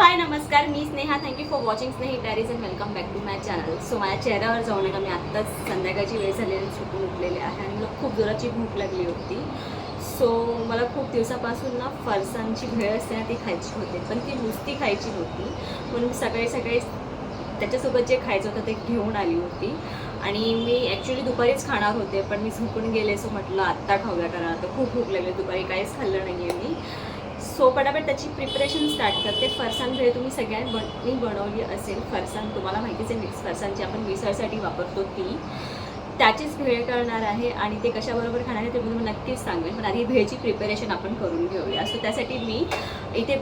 हाय नमस्कार, मी Sneha. Thank you for watching Snehi diaries and welcome back to my channel. So माझ्या चेहऱ्यावर जाऊ नका, मी आत्ताच संध्याकाळची वेळ झालेली झोपून उठलेले आहे आणि मला खूप जोराची भूक लागली होती. सो मला खूप दिवसापासून ना फरसाणची भेळ असते ना ती खायची होती, पण ती नुसती खायची नव्हती. म्हणून सकाळी सकाळी त्याच्यासोबत जे खायचं होतं ते घेऊन आली होती. आणि मी ॲक्च्युली दुपारीच खाणार होते, पण मी झोपून गेले. सो म्हटलं आत्ता खाऊया, कारण आता खूप भूक लागली. दुपारी काहीच खाल्लं नाही आहे मी. सो पटापट त्याची प्रिपरेशन स्टार्ट करते. फरसाण भेळ तुम्ही सगळ्यांनी बनवली असेल. फरसाण तुम्हाला माहितीच आहे, मिक्स फरसाण जी आपण मिसळसाठी वापरतो ती, त्याचीच भेळ करणार आहे. आणि ते कशाबरोबर खाणार आहे ते मी तुम्हाला नक्कीच सांगेन. पण आधी भेळची प्रिपरेशन आपण करून घेऊया. सो त्यासाठी मी इथे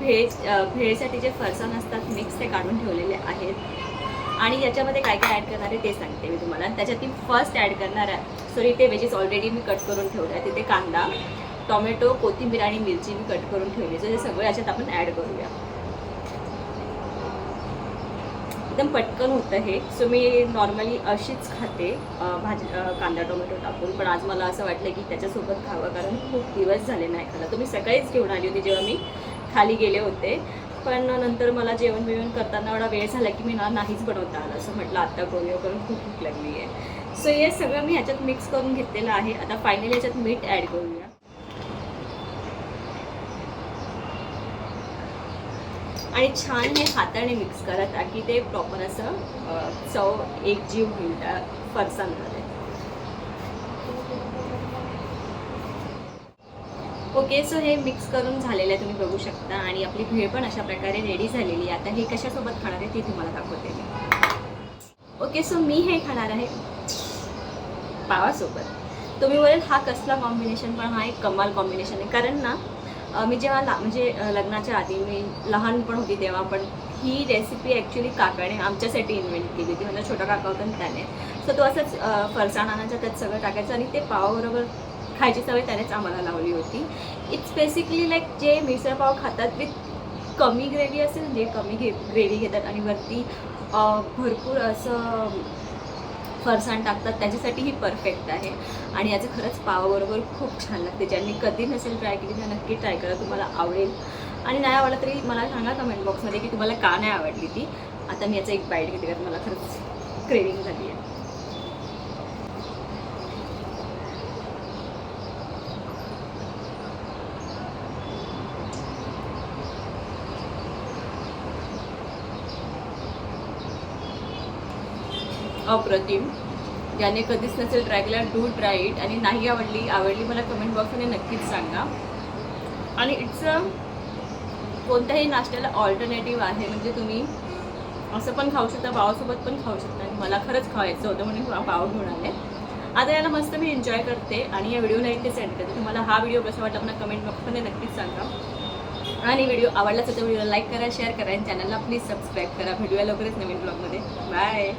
भेळसाठी जे फरसाण असतात मिक्स ते काढून ठेवलेले आहेत. आणि याच्यामध्ये काय काय ॲड करणार आहे ते सांगते मी तुम्हाला. त्याच्यात फर्स्ट ॲड करणार आहे, सॉरी ते व्हेजेस ऑलरेडी मी कट करून ठेवलं आहे. तिथे कांदा, टोमॅटो, कोथिंबीर आणि मिरची मी कट करून ठेवली. तर हे सगळं याच्यात आपण ॲड करूया. एकदम पटकन होतं हे. सो मी नॉर्मली अशीच खाते भाजी, कांदा टोमॅटो टाकून. पण आज मला असं वाटलं की त्याच्यासोबत खावं, कारण खूप दिवस झाले नाही खाल्लं. तर मी सकाळीच घेऊन आली होती जेव्हा मी खाली गेले होते. पण नंतर मला जेवण बिवण करताना एवढा वेळ झाला की मी नाहीच बनवता आलं. असं म्हटलं आत्ता करूया, कारण खूप भूक लागली आहे. सो हे सगळं मी ह्याच्यात मिक्स करून घेतलेलं आहे. आता फायनली याच्यात मीठ ॲड करूया. आणि छान हे हाताने मिक्स करा, ताकी ते प्रॉपर असं चव एकजीव होईल त्या फरसाणमध्ये. ओके, सो हे मिक्स करून झालेलं आहे, तुम्ही बघू शकता. आणि आपली भेळ पण अशा प्रकारे रेडी झालेली आहे. आता हे कशासोबत खाणार आहे ते तुम्हाला दाखवते मी. ओके, सो मी हे खाणार आहे पावासोबत. तुम्ही बोलेल हा कसला कॉम्बिनेशन, पण हा एक कमाल कॉम्बिनेशन आहे. कारण ना मी जेव्हा म्हणजे लग्नाच्या आधी मी लहान पण होती तेव्हा पण ही रेसिपी ॲक्च्युली काकाने आमच्यासाठी इन्व्हेंट केली होती. माझा छोटा काका होता त्याने. सो तो असंच फरसाण आणायचा, त्यात सगळं टाकायचं आणि ते पावाबरोबर खायची सवय त्यानेच आम्हाला लावली होती. इट्स बेसिकली लाईक जे मिसळपाव खातात विथ कमी ग्रेव्ही असेल, जे कमी ग्रेव्ही घेतात आणि वरती भरपूर असं फरसाण टाकतात, त्याच्यासाठी ही परफेक्ट आहे. आणि याचं खरंच पावाबरोबर खूप छान लागते. ज्यांनी कधी नसेल ट्राय केली तर नक्की ट्राय करा, तुम्हाला आवडेल. आणि नाही आवडलं तरी मला सांगा कमेंट बॉक्समध्ये की तुम्हाला का नाही आवडली ती. आता मी याचं एक बाईट घेते, कारण मला खरंच क्रेविंग झाली आहे. अप्रतिम. ज्याने कधीच नसेल ट्राय केला, डू ट्राय इट. आणि नाही आवडली मला कमेंट बॉक्समध्ये नक्कीच सांगा. आणि इट्स कोणत्याही नाश्त्याला ऑल्टरनेटिव्ह आहे. म्हणजे तुम्ही असं पण खाऊ शकता, पावासोबत पण खाऊ शकता. आणि मला खरंच खायचं होतं म्हणून पाव घेऊन आले. आता याला मस्त मी एन्जॉय करते आणि या व्हिडिओला इथे सेंड करते. तुम्हाला हा व्हिडिओ कसा वाटला मला कमेंट बॉक्समध्ये नक्कीच सांगा. आणि व्हिडिओ आवडला तर व्हिडिओला लाईक करा, शेअर करा आणि चॅनलला प्लीज सबस्क्राईब करा. व्हिडिओ लवकरच नवीन ब्लॉगमध्ये. बाय.